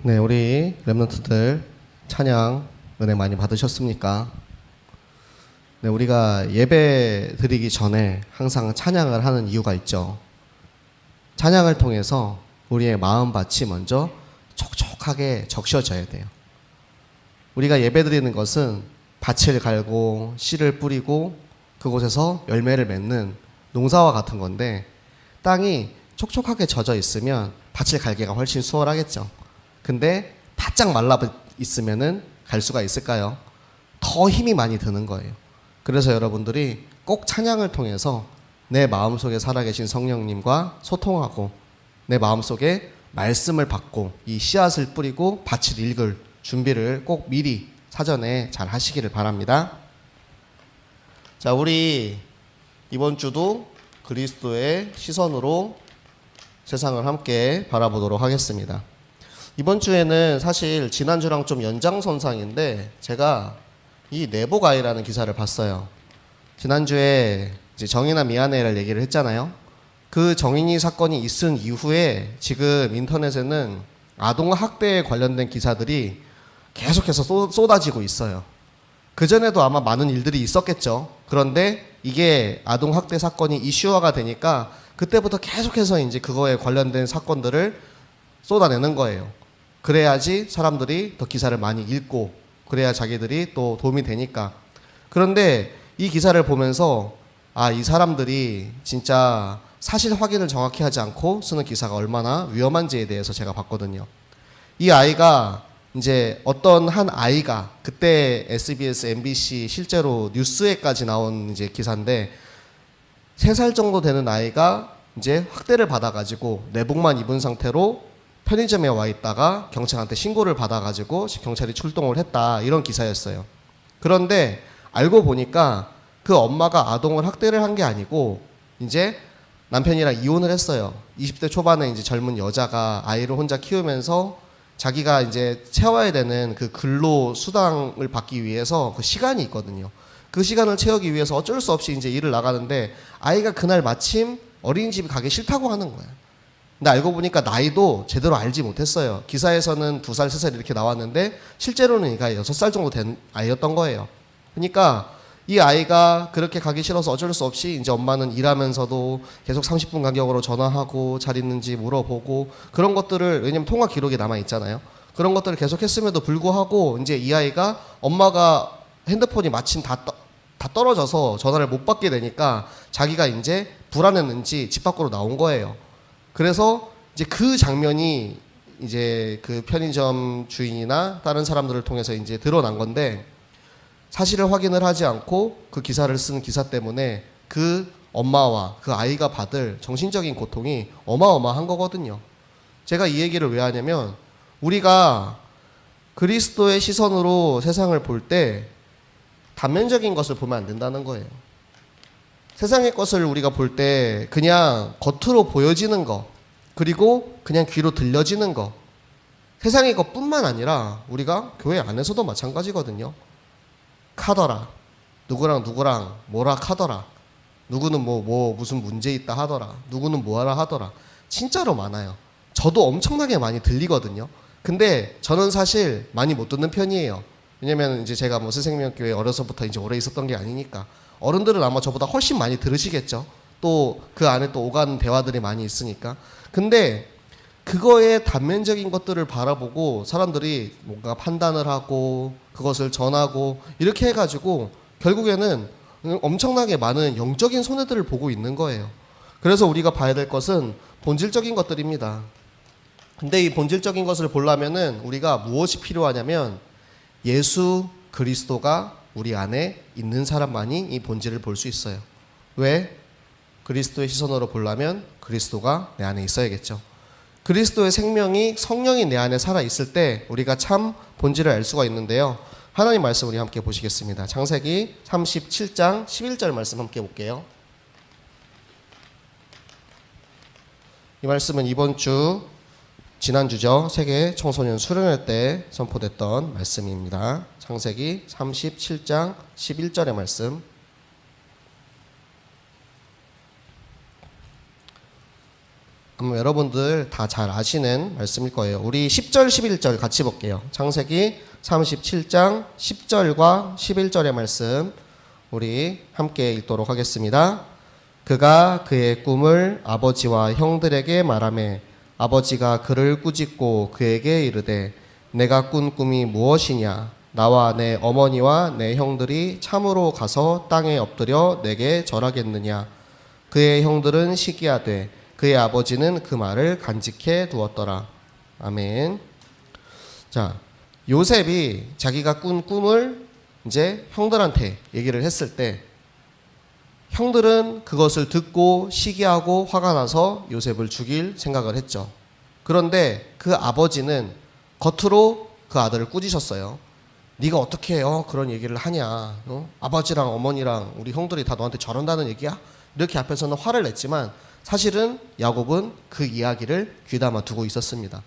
네, 우리 렘넌트들 찬양 은혜 많이 받으셨습니까? 네, 우리가 예배 드리기 전에 항상 찬양을 하는 이유가 있죠. 찬양을 통해서 우리의 마음밭이 먼저 촉촉하게 적셔져야 돼요. 우리가 예배 드리는 것은 밭을 갈고 씨를 뿌리고 그곳에서 열매를 맺는 농사와 같은 건데, 땅이 촉촉하게 젖어 있으면 밭을 갈기가 훨씬 수월하겠죠. 근데 바짝 말라 있으면은 갈 수가 있을까요? 더 힘이 많이 드는 거예요. 그래서 여러분들이 꼭 찬양을 통해서 내 마음속에 살아계신 성령님과 소통하고 내 마음속에 말씀을 받고 이 씨앗을 뿌리고 밭을 읽을 준비를 꼭 미리 사전에 잘 하시기를 바랍니다. 자, 우리 이번 주도 그리스도의 시선으로 세상을 함께 바라보도록 하겠습니다. 이번 주에는 사실 지난주랑 좀 연장선상인데, 제가 이 내복아이라는 기사를 봤어요. 지난주에 이제 정인아 미안해를 얘기를 했잖아요. 그 정인이 사건이 있은 이후에 지금 인터넷에는 아동 학대에 관련된 기사들이 계속해서 쏟아지고 있어요. 그전에도 아마 많은 일들이 있었겠죠. 그런데 이게 아동 학대 사건이 이슈화가 되니까 그때부터 계속해서 이제 그거에 관련된 사건들을 쏟아내는 거예요. 그래야지 사람들이 더 기사를 많이 읽고 그래야 자기들이 또 도움이 되니까. 그런데 이 기사를 보면서 이 사람들이 진짜 사실 확인을 정확히 하지 않고 쓰는 기사가 얼마나 위험한지에 대해서 제가 봤거든요. 이 아이가 이제 어떤 한 아이가 그때 SBS, MBC 실제로 뉴스에까지 나온 이제 기사인데, 3살 정도 되는 아이가 이제 학대를 받아가지고 내복만 입은 상태로 편의점에 와 있다가 경찰한테 신고를 받아가지고 경찰이 출동을 했다, 이런 기사였어요. 그런데 알고 보니까 그 엄마가 아동을 학대를 한 게 아니고 이제 남편이랑 이혼을 했어요. 20대 초반에 이제 젊은 여자가 아이를 혼자 키우면서 자기가 이제 채워야 되는 그 근로 수당을 받기 위해서 그 시간이 있거든요. 그 시간을 채우기 위해서 어쩔 수 없이 이제 일을 나가는데, 아이가 그날 마침 어린이집에 가기 싫다고 하는 거예요. 근데 알고 보니까 나이도 제대로 알지 못했어요. 기사에서는 2살, 3살 이렇게 나왔는데 실제로는 이가 6살 정도 된 아이였던 거예요. 그러니까 이 아이가 그렇게 가기 싫어서 어쩔 수 없이 이제 엄마는 일하면서도 계속 30분 간격으로 전화하고 잘 있는지 물어보고 그런 것들을, 왜냐면 통화 기록이 남아 있잖아요. 그런 것들을 계속 했음에도 불구하고 이제 이 아이가 엄마가 핸드폰이 마침 다 떨어져서 전화를 못 받게 되니까 자기가 이제 불안했는지 집 밖으로 나온 거예요. 그래서 이제 그 장면이 이제 그 편의점 주인이나 다른 사람들을 통해서 이제 드러난 건데, 사실을 확인을 하지 않고 그 기사를 쓴 기사 때문에 그 엄마와 그 아이가 받을 정신적인 고통이 어마어마한 거거든요. 제가 이 얘기를 왜 하냐면, 우리가 그리스도의 시선으로 세상을 볼 때 단면적인 것을 보면 안 된다는 거예요. 세상의 것을 우리가 볼 때 그냥 겉으로 보여지는 거, 그리고 그냥 귀로 들려지는 거, 세상의 것뿐만 아니라 우리가 교회 안에서도 마찬가지거든요. 카더라, 누구랑 뭐라 카더라, 누구는 뭐 무슨 문제 있다 하더라, 누구는 뭐하라 하더라. 진짜로 많아요. 저도 엄청나게 많이 들리거든요. 근데 저는 사실 많이 못 듣는 편이에요. 왜냐면 이제 제가 뭐 스생명교회 어려서부터 이제 오래 있었던 게 아니니까. 어른들은 아마 저보다 훨씬 많이 들으시겠죠. 또 그 안에 또 오가는 대화들이 많이 있으니까. 근데 그거의 단면적인 것들을 바라보고 사람들이 뭔가 판단을 하고 그것을 전하고 이렇게 해가지고 결국에는 엄청나게 많은 영적인 손해들을 보고 있는 거예요. 그래서 우리가 봐야 될 것은 본질적인 것들입니다. 근데 이 본질적인 것을 보려면은 우리가 무엇이 필요하냐면, 예수 그리스도가 우리 안에 있는 사람만이 이 본질을 볼 수 있어요. 왜? 그리스도의 시선으로 보려면 그리스도가 내 안에 있어야겠죠. 그리스도의 생명이, 성령이 내 안에 살아있을 때 우리가 참 본질을 알 수가 있는데요. 하나님 말씀 우리 함께 보시겠습니다. 창세기 37장 11절 말씀 함께 볼게요. 이 말씀은 이번 주, 지난주죠. 세계 청소년 수련회 때 선포됐던 말씀입니다. 창세기 37장 11절의 말씀. 아마 여러분들 다 잘 아시는 말씀일 거예요. 우리 10절 11절 같이 볼게요. 창세기 37장 10절과 11절의 말씀 우리 함께 읽도록 하겠습니다. 그가 그의 꿈을 아버지와 형들에게 말하매 아버지가 그를 꾸짖고 그에게 이르되 내가 꾼 꿈이 무엇이냐? 나와 내 어머니와 내 형들이 참으로 가서 땅에 엎드려 내게 절하겠느냐? 그의 형들은 시기하되 그의 아버지는 그 말을 간직해 두었더라. 아멘. 자, 요셉이 자기가 꾼 꿈을 이제 형들한테 얘기를 했을 때 형들은 그것을 듣고 시기하고 화가 나서 요셉을 죽일 생각을 했죠. 그런데 그 아버지는 겉으로 그 아들을 꾸짖었어요. 네가 어떻게 그런 얘기를 하냐? 아버지랑 어머니랑 우리 형들이 다 너한테 저런다는 얘기야? 이렇게 앞에서는 화를 냈지만 사실은 야곱은 그 이야기를 귀담아 두고 있었습니다.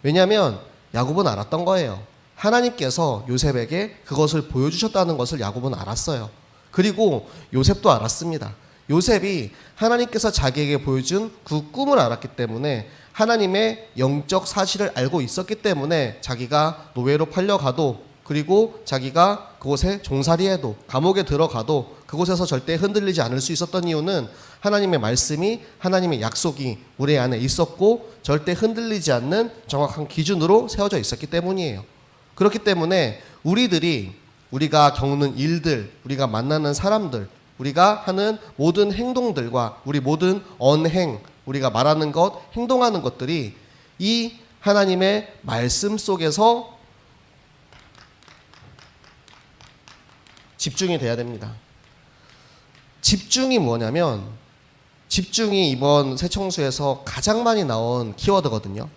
왜냐하면 야곱은 알았던 거예요. 하나님께서 요셉에게 그것을 보여주셨다는 것을 야곱은 알았어요. 그리고 요셉도 알았습니다. 요셉이 하나님께서 자기에게 보여준 그 꿈을 알았기 때문에 하나님의 영적 사실을 알고 있었기 때문에 자기가 노예로 팔려가도 그리고 자기가 그곳에 종살이해도 감옥에 들어가도 그곳에서 절대 흔들리지 않을 수 있었던 이유는 하나님의 말씀이 하나님의 약속이 우리 안에 있었고 절대 흔들리지 않는 정확한 기준으로 세워져 있었기 때문이에요. 그렇기 때문에 우리가 겪는 일들, 우리가 만나는 사람들, 우리가 하는 모든 행동들과 우리 모든 언행, 우리가 말하는 것, 행동하는 것들이 이 하나님의 말씀 속에서 집중이 돼야 됩니다. 집중이 뭐냐면 집중이 이번 새청수에서 가장 많이 나온 키워드거든요.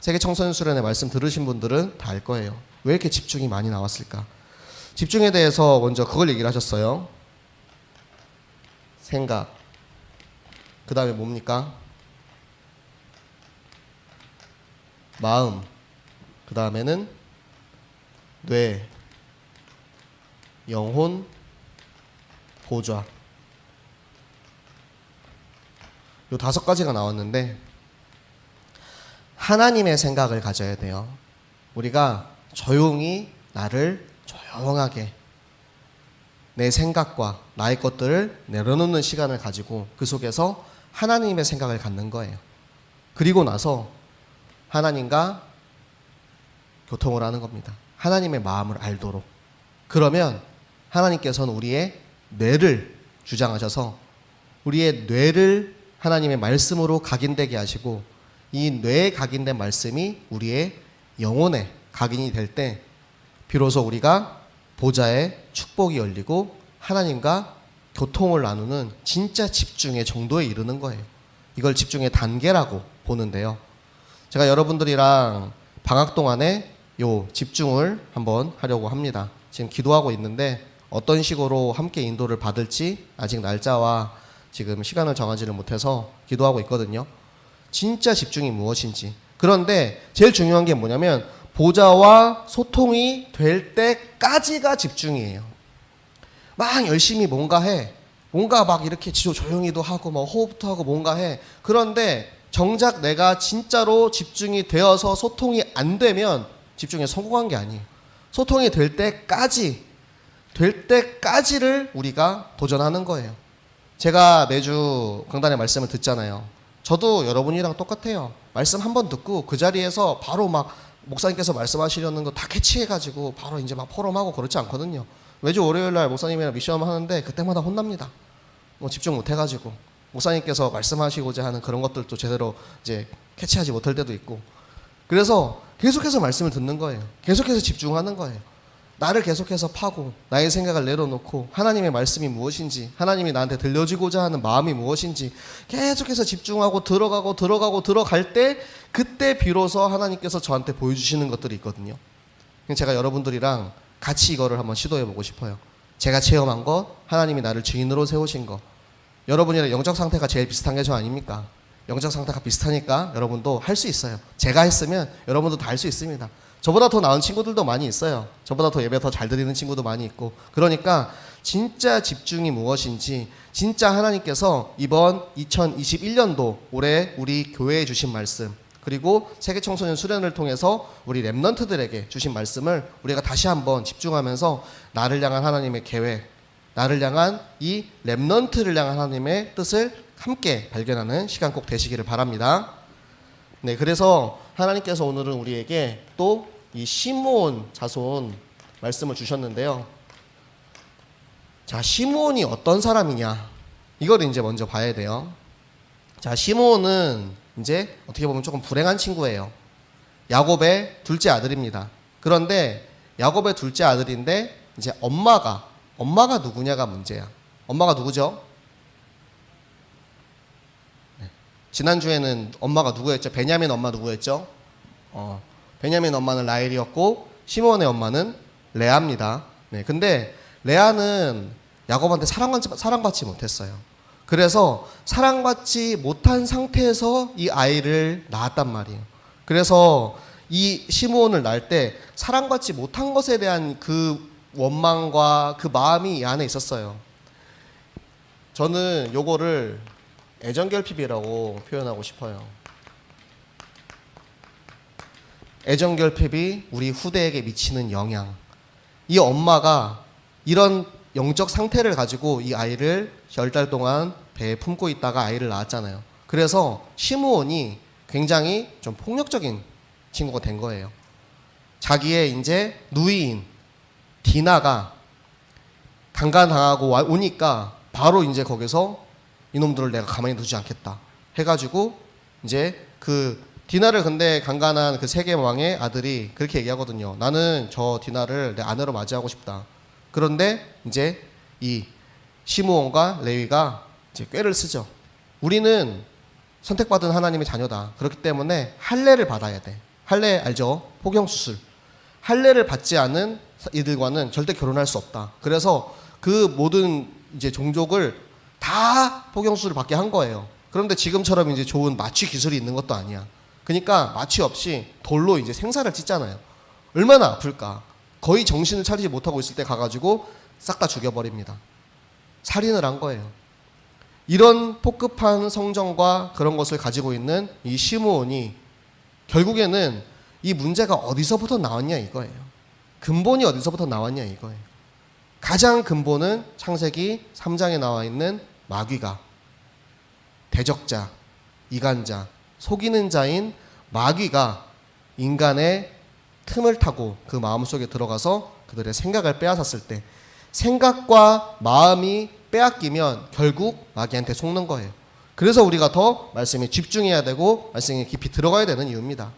세계 청소년 수련회 말씀 들으신 분들은 다 알 거예요. 왜 이렇게 집중이 많이 나왔을까? 집중에 대해서 먼저 그걸 얘기를 하셨어요. 생각. 그 다음에 뭡니까? 마음. 그 다음에는 뇌, 영혼, 보좌. 요 5가지가 나왔는데 하나님의 생각을 가져야 돼요. 우리가 조용히 나를 조용하게 내 생각과 나의 것들을 내려놓는 시간을 가지고 그 속에서 하나님의 생각을 갖는 거예요. 그리고 나서 하나님과 교통을 하는 겁니다. 하나님의 마음을 알도록. 그러면 하나님께서는 우리의 뇌를 주장하셔서 우리의 뇌를 하나님의 말씀으로 각인되게 하시고 이 뇌에 각인된 말씀이 우리의 영혼에 각인이 될 때 비로소 우리가 보좌의 축복이 열리고 하나님과 교통을 나누는 진짜 집중의 정도에 이르는 거예요. 이걸 집중의 단계라고 보는데요. 제가 여러분들이랑 방학 동안에 요 집중을 한번 하려고 합니다. 지금 기도하고 있는데 어떤 식으로 함께 인도를 받을지 아직 날짜와 지금 시간을 정하지를 못해서 기도하고 있거든요. 진짜 집중이 무엇인지. 그런데 제일 중요한 게 뭐냐면 보좌와 소통이 될 때까지가 집중이에요. 막 열심히 뭔가 해. 뭔가 막 이렇게 조용히도 하고 막 호흡도 하고 뭔가 해. 그런데 정작 내가 진짜로 집중이 되어서 소통이 안 되면 집중에 성공한 게 아니에요. 소통이 될 때까지를 우리가 도전하는 거예요. 제가 매주 강단의 말씀을 듣잖아요. 저도 여러분이랑 똑같아요. 말씀 한번 듣고 그 자리에서 바로 막 목사님께서 말씀하시려는 거 다 캐치해가지고 바로 이제 막 포럼하고 그렇지 않거든요. 매주 월요일날 목사님이랑 미션 하는데 그때마다 혼납니다. 집중 못해가지고 목사님께서 말씀하시고자 하는 그런 것들도 제대로 이제 캐치하지 못할 때도 있고. 그래서 계속해서 말씀을 듣는 거예요. 계속해서 집중하는 거예요. 나를 계속해서 파고 나의 생각을 내려놓고 하나님의 말씀이 무엇인지 하나님이 나한테 들려주고자 하는 마음이 무엇인지 계속해서 집중하고 들어갈 때 그때 비로소 하나님께서 저한테 보여주시는 것들이 있거든요. 제가 여러분들이랑 같이 이거를 한번 시도해보고 싶어요. 제가 체험한 것, 하나님이 나를 증인으로 세우신 것. 여러분이랑 영적 상태가 제일 비슷한 게 저 아닙니까? 영적 상태가 비슷하니까 여러분도 할 수 있어요. 제가 했으면 여러분도 다 할 수 있습니다. 저보다 더 나은 친구들도 많이 있어요. 저보다 더 예배 더 잘 드리는 친구도 많이 있고. 그러니까 진짜 집중이 무엇인지, 진짜 하나님께서 이번 2021년도 올해 우리 교회에 주신 말씀, 그리고 세계청소년 수련을 통해서 우리 렘넌트들에게 주신 말씀을 우리가 다시 한번 집중하면서 나를 향한 하나님의 계획, 나를 향한 이 렘넌트를 향한 하나님의 뜻을 함께 발견하는 시간 꼭 되시기를 바랍니다. 네, 그래서 하나님께서 오늘은 우리에게 또 이 시므온 자손 말씀을 주셨는데요. 자, 시므온이 어떤 사람이냐? 이걸 이제 먼저 봐야 돼요. 자, 시므온은 이제 어떻게 보면 조금 불행한 친구예요. 야곱의 둘째 아들입니다. 그런데 야곱의 둘째 아들인데 이제 엄마가 누구냐가 문제야. 엄마가 누구죠? 네. 지난주에는 엄마가 누구였죠? 베냐민 엄마 누구였죠? 베냐민 엄마는 라헬이었고 시므온의 엄마는 레아입니다. 네, 근데 레아는 야곱한테 사랑받지 못했어요. 그래서 사랑받지 못한 상태에서 이 아이를 낳았단 말이에요. 그래서 이 시므온을 낳을 때 사랑받지 못한 것에 대한 그 원망과 그 마음이 이 안에 있었어요. 저는 요거를 애정결핍이라고 표현하고 싶어요. 애정결핍이 우리 후대에게 미치는 영향. 이 엄마가 이런 영적 상태를 가지고 이 아이를 10달 동안 배에 품고 있다가 아이를 낳았잖아요. 그래서 시므온이 굉장히 좀 폭력적인 친구가 된 거예요. 자기의 이제 누이인 디나가 강간당하고 오니까 바로 이제 거기서 이놈들을 내가 가만히 두지 않겠다 해가지고 이제 그 디나를 근데 강간한 그 세겜 왕의 아들이 그렇게 얘기하거든요. 나는 저 디나를 내 아내로 맞이하고 싶다. 그런데 이제 이 시므온과 레위가 이제 꾀를 쓰죠. 우리는 선택받은 하나님의 자녀다. 그렇기 때문에 할례를 받아야 돼. 할례 알죠? 포경수술. 할례를 받지 않은 이들과는 절대 결혼할 수 없다. 그래서 그 모든 이제 종족을 다 포경수술을 받게 한 거예요. 그런데 지금처럼 이제 좋은 마취 기술이 있는 것도 아니야. 그러니까 마취 없이 돌로 이제 생사를 찢잖아요. 얼마나 아플까. 거의 정신을 차리지 못하고 있을 때 가가지고 싹 다 죽여버립니다. 살인을 한 거예요. 이런 폭급한 성정과 그런 것을 가지고 있는 이 시므온이 결국에는 이 문제가 어디서부터 나왔냐 이거예요. 근본이 어디서부터 나왔냐 이거예요. 가장 근본은 창세기 3장에 나와 있는 마귀가 대적자, 이간자, 속이는 자인 마귀가 인간의 틈을 타고 그 마음속에 들어가서 그들의 생각을 빼앗았을 때 생각과 마음이 빼앗기면 결국 마귀한테 속는 거예요. 그래서 우리가 더 말씀에 집중해야 되고 말씀에 깊이 들어가야 되는 이유입니다.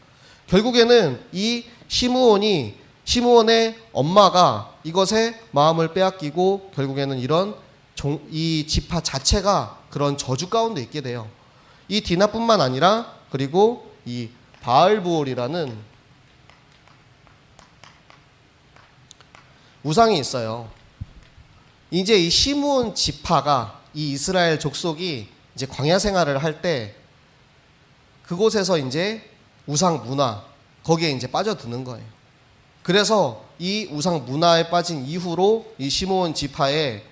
결국에는 이 시므온의 엄마가 이것에 마음을 빼앗기고 결국에는 이 지파 자체가 그런 저주 가운데 있게 돼요. 이 디나뿐만 아니라 그리고 이 바알부올이라는 우상이 있어요. 이제 이 시므온 지파가 이 이스라엘 족속이 이제 광야 생활을 할 때 그곳에서 이제 우상 문화 거기에 이제 빠져드는 거예요. 그래서 이 우상 문화에 빠진 이후로 이 시므온 지파에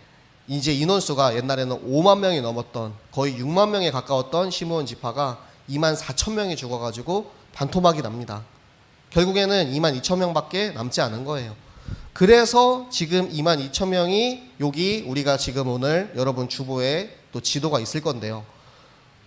이제 인원수가 옛날에는 5만 명이 넘었던 거의 6만 명에 가까웠던 시므온 지파가 2만 4천 명이 죽어가지고 반토막이 납니다. 결국에는 2만 2천 명밖에 남지 않은 거예요. 그래서 지금 2만 2천 명이 여기 우리가 지금 오늘 여러분 주보에 또 지도가 있을 건데요.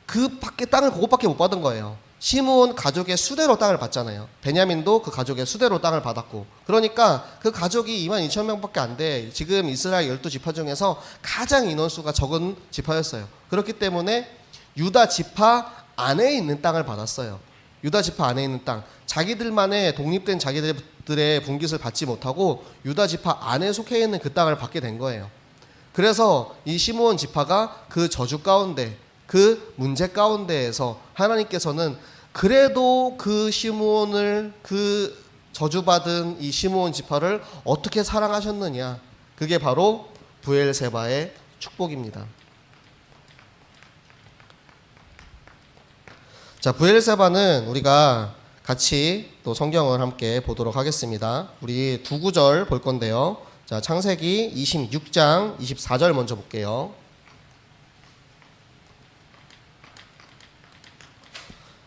그 밖에 땅을 그것밖에 못 받은 거예요. 시므온 가족의 수대로 땅을 받잖아요. 베냐민도 그 가족의 수대로 땅을 받았고, 그러니까 그 가족이 2만 2천 명밖에 안 돼. 지금 이스라엘 12지파 중에서 가장 인원수가 적은 지파였어요. 그렇기 때문에 유다 지파 안에 있는 땅을 받았어요. 유다 지파 안에 있는 땅, 자기들만의 독립된 자기들의 분깃을 받지 못하고 유다 지파 안에 속해 있는 그 땅을 받게 된 거예요. 그래서 이 시므온 지파가 그 저주 가운데, 그 문제 가운데에서 하나님께서는 그래도 그 시므온을, 그 저주받은 이 시므온 지파를 어떻게 사랑하셨느냐, 그게 바로 브엘세바의 축복입니다. 자, 브엘세바는 우리가 같이 또 성경을 함께 보도록 하겠습니다. 우리 두 구절 볼 건데요. 자, 창세기 26장 24절 먼저 볼게요.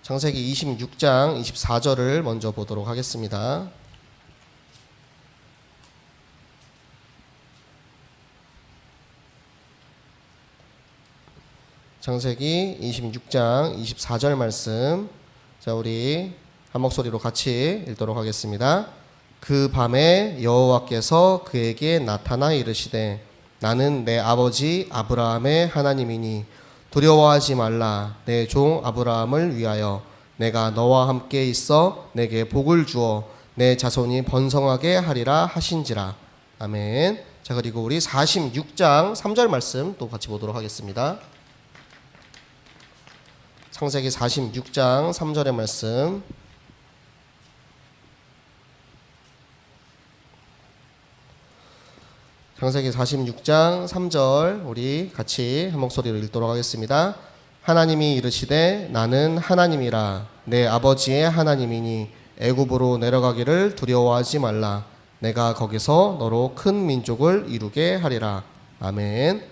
창세기 26장 24절을 먼저 보도록 하겠습니다. 창세기 26장 24절 말씀. 자, 우리 한 목소리로 같이 읽도록 하겠습니다. 그 밤에 여호와께서 그에게 나타나 이르시되 나는 내 아버지 아브라함의 하나님이니 두려워하지 말라. 내 종 아브라함을 위하여 내가 너와 함께 있어 내게 복을 주어 내 자손이 번성하게 하리라 하신지라. 아멘. 자, 그리고 우리 46장 3절 말씀 또 같이 보도록 하겠습니다. 창세기 46장 3절의 말씀. 창세기 46장 3절 우리 같이 한 목소리로 읽도록 하겠습니다. 하나님이 이르시되 나는 하나님이라. 내 아버지의 하나님이니 애굽으로 내려가기를 두려워하지 말라. 내가 거기서 너로 큰 민족을 이루게 하리라. 아멘.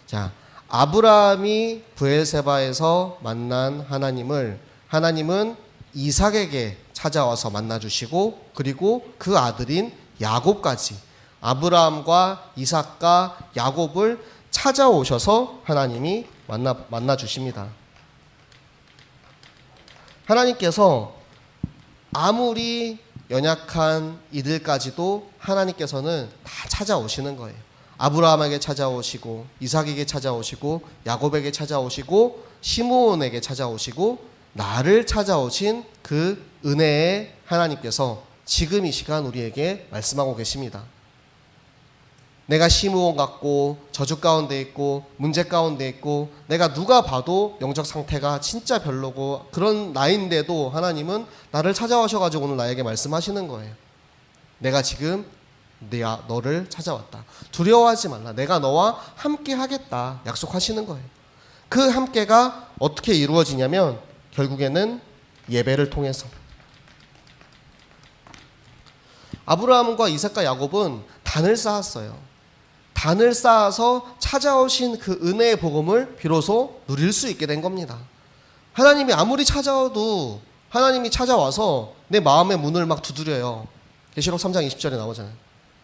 자, 아브라함이 브엘세바에서 만난 하나님은 이삭에게 찾아와서 만나주시고 그리고 그 아들인 야곱까지 아브라함과 이삭과 야곱을 찾아오셔서 하나님이 만나주십니다. 하나님께서 아무리 연약한 이들까지도 하나님께서는 다 찾아오시는 거예요. 아브라함에게 찾아오시고 이삭에게 찾아오시고 야곱에게 찾아오시고 시므온에게 찾아오시고 나를 찾아오신 그 은혜의 하나님께서 지금 이 시간 우리에게 말씀하고 계십니다. 내가 시므온 같고 저주 가운데 있고 문제 가운데 있고 내가 누가 봐도 영적 상태가 진짜 별로고 그런 나인데도 하나님은 나를 찾아오셔가지고 오늘 나에게 말씀하시는 거예요. 내가 지금 너를 찾아왔다. 두려워하지 말라. 내가 너와 함께 하겠다. 약속하시는 거예요. 그 함께가 어떻게 이루어지냐면 결국에는 예배를 통해서. 아브라함과 이삭과 야곱은 단을 쌓았어요. 단을 쌓아서 찾아오신 그 은혜의 복음을 비로소 누릴 수 있게 된 겁니다. 하나님이 아무리 찾아와도 하나님이 찾아와서 내 마음의 문을 막 두드려요. 계시록 3장 20절에 나오잖아요.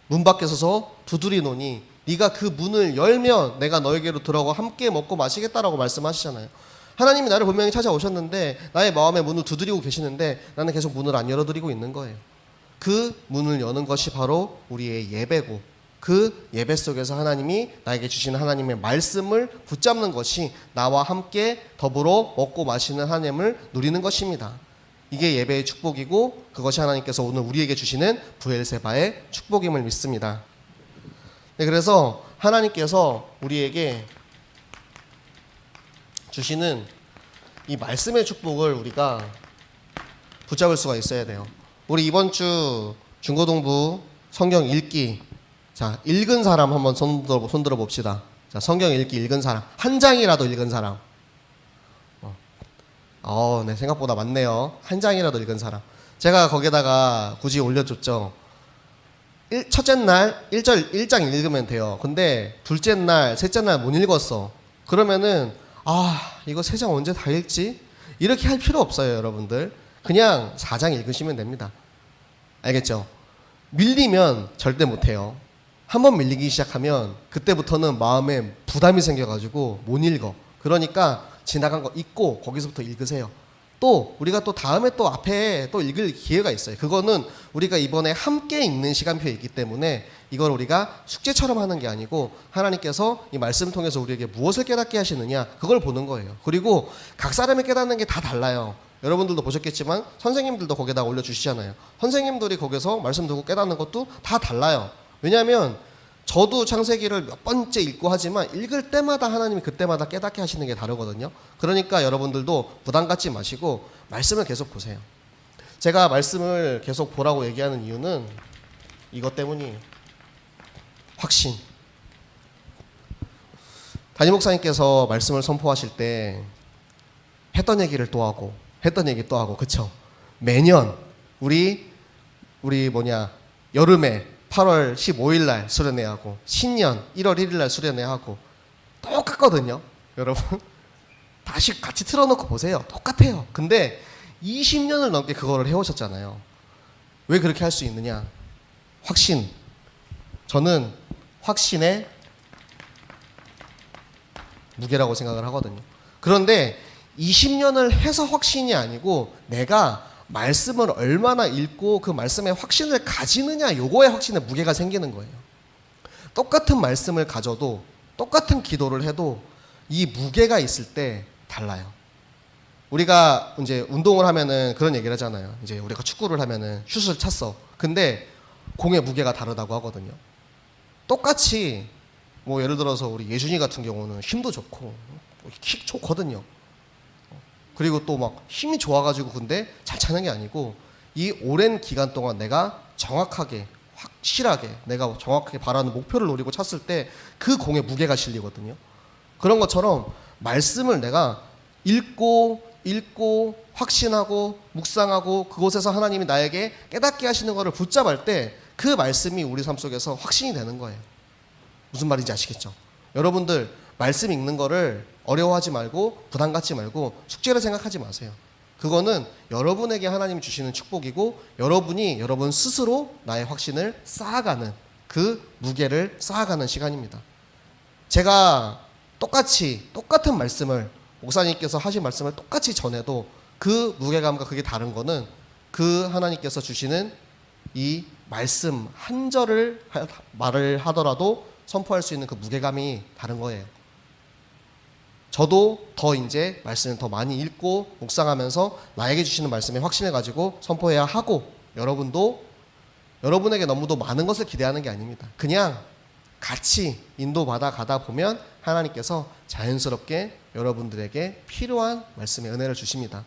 문 밖에 서서 두드리노니 네가 그 문을 열면 내가 너에게로 들어가 함께 먹고 마시겠다라고 말씀하시잖아요. 하나님이 나를 분명히 찾아오셨는데 나의 마음의 문을 두드리고 계시는데 나는 계속 문을 안 열어드리고 있는 거예요. 그 문을 여는 것이 바로 우리의 예배고 그 예배 속에서 하나님이 나에게 주시는 하나님의 말씀을 붙잡는 것이 나와 함께 더불어 먹고 마시는 하나님을 누리는 것입니다. 이게 예배의 축복이고 그것이 하나님께서 오늘 우리에게 주시는 브엘세바의 축복임을 믿습니다. 네, 그래서 하나님께서 우리에게 주시는 이 말씀의 축복을 우리가 붙잡을 수가 있어야 돼요. 우리 이번 주 중고등부 성경 읽기, 자, 읽은 사람 한번 손들어 봅시다. 자, 성경 읽기 읽은 사람, 한 장이라도 읽은 사람. 네, 생각보다 많네요. 한 장이라도 읽은 사람. 제가 거기다가 굳이 올려줬죠. 첫째 날 1장 읽으면 돼요. 근데 둘째 날, 셋째 날 못 읽었어. 그러면은 이거 3장 언제 다 읽지? 이렇게 할 필요 없어요, 여러분들. 그냥 4장 읽으시면 됩니다. 알겠죠? 밀리면 절대 못해요. 한번 밀리기 시작하면 그때부터는 마음에 부담이 생겨가지고 못 읽어. 그러니까 지나간 거 읽고 거기서부터 읽으세요. 또 우리가 또 다음에 또 앞에 또 읽을 기회가 있어요. 그거는 우리가 이번에 함께 읽는 시간표에 있기 때문에 이걸 우리가 숙제처럼 하는 게 아니고 하나님께서 이 말씀을 통해서 우리에게 무엇을 깨닫게 하시느냐 그걸 보는 거예요. 그리고 각 사람이 깨닫는 게 다 달라요. 여러분들도 보셨겠지만 선생님들도 거기다 올려주시잖아요. 선생님들이 거기서 말씀 듣고 깨닫는 것도 다 달라요. 왜냐하면 저도 창세기를 몇 번째 읽고 하지만 읽을 때마다 하나님이 그때마다 깨닫게 하시는 게 다르거든요. 그러니까 여러분들도 부담 갖지 마시고 말씀을 계속 보세요. 제가 말씀을 계속 보라고 얘기하는 이유는 이것 때문이에요. 확신. 담임 목사님께서 말씀을 선포하실 때 했던 얘기를 또 하고 했던 얘기 또 하고, 그쵸? 매년 우리 여름에 8월 15일 날 수련회 하고 신년 1월 1일 날 수련회 하고 똑같거든요. 여러분 다시 같이 틀어놓고 보세요. 똑같아요. 근데 20년을 넘게 그거를 해오셨잖아요. 왜 그렇게 할 수 있느냐? 확신. 저는 확신의 무게라고 생각을 하거든요. 그런데 20년을 해서 확신이 아니고 내가 말씀을 얼마나 읽고 그 말씀에 확신을 가지느냐, 요거에 확신의 무게가 생기는 거예요. 똑같은 말씀을 가져도 똑같은 기도를 해도 이 무게가 있을 때 달라요. 우리가 이제 운동을 하면은 그런 얘기를 하잖아요. 이제 우리가 축구를 하면은 슛을 찼어. 근데 공의 무게가 다르다고 하거든요. 똑같이 뭐 예를 들어서 우리 예준이 같은 경우는 힘도 좋고 킥 좋거든요. 그리고 또 막 힘이 좋아가지고 근데 잘 차는 게 아니고 이 오랜 기간 동안 내가 정확하게 확실하게 내가 정확하게 바라는 목표를 노리고 찼을 때 그 공에 무게가 실리거든요. 그런 것처럼 말씀을 내가 읽고 확신하고 묵상하고 그곳에서 하나님이 나에게 깨닫게 하시는 것을 붙잡을 때 그 말씀이 우리 삶 속에서 확신이 되는 거예요. 무슨 말인지 아시겠죠? 여러분들 말씀 읽는 거를 어려워하지 말고 부담 갖지 말고 숙제를 생각하지 마세요. 그거는 여러분에게 하나님이 주시는 축복이고 여러분이 여러분 스스로 나의 확신을 쌓아가는 그 무게를 쌓아가는 시간입니다. 제가 똑같은 말씀을 목사님께서 하신 말씀을 똑같이 전해도 그 무게감과 그게 다른 거는 그 하나님께서 주시는 이 말씀 한 절을 말을 하더라도 선포할 수 있는 그 무게감이 다른 거예요. 저도 더 이제 말씀을 더 많이 읽고 묵상하면서 나에게 주시는 말씀에 확신을 가지고 선포해야 하고 여러분도 여러분에게 너무도 많은 것을 기대하는 게 아닙니다. 그냥 같이 인도받아 가다 보면 하나님께서 자연스럽게 여러분들에게 필요한 말씀의 은혜를 주십니다.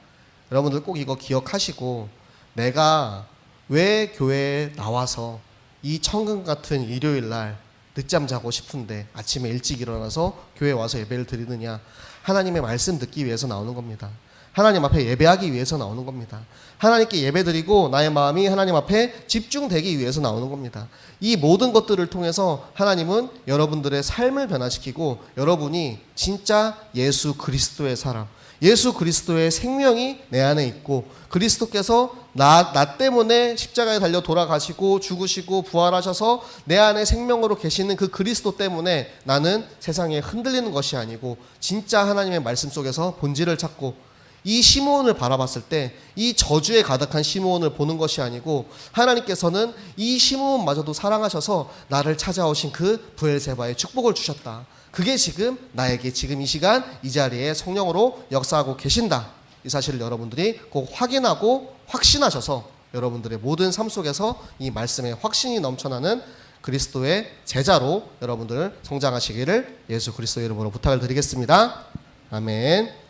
여러분들 꼭 이거 기억하시고 내가 왜 교회에 나와서 이 천금 같은 일요일 날 늦잠 자고 싶은데 아침에 일찍 일어나서 교회에 와서 예배를 드리느냐? 하나님의 말씀 듣기 위해서 나오는 겁니다. 하나님 앞에 예배하기 위해서 나오는 겁니다. 하나님께 예배드리고 나의 마음이 하나님 앞에 집중되기 위해서 나오는 겁니다. 이 모든 것들을 통해서 하나님은 여러분들의 삶을 변화시키고 여러분이 진짜 예수 그리스도의 사람, 예수 그리스도의 생명이 내 안에 있고 그리스도께서 나 때문에 십자가에 달려 돌아가시고 죽으시고 부활하셔서 내 안에 생명으로 계시는 그 그리스도 때문에 나는 세상에 흔들리는 것이 아니고 진짜 하나님의 말씀 속에서 본질을 찾고 이 시므온을 바라봤을 때 이 저주에 가득한 시므온을 보는 것이 아니고 하나님께서는 이 시므온마저도 사랑하셔서 나를 찾아오신 그 브엘세바의 축복을 주셨다. 그게 지금 나에게 지금 이 시간 이 자리에 성령으로 역사하고 계신다. 이 사실을 여러분들이 꼭 확인하고 확신하셔서 여러분들의 모든 삶 속에서 이 말씀에 확신이 넘쳐나는 그리스도의 제자로 여러분들 성장하시기를 예수 그리스도의 이름으로 부탁을 드리겠습니다. 아멘.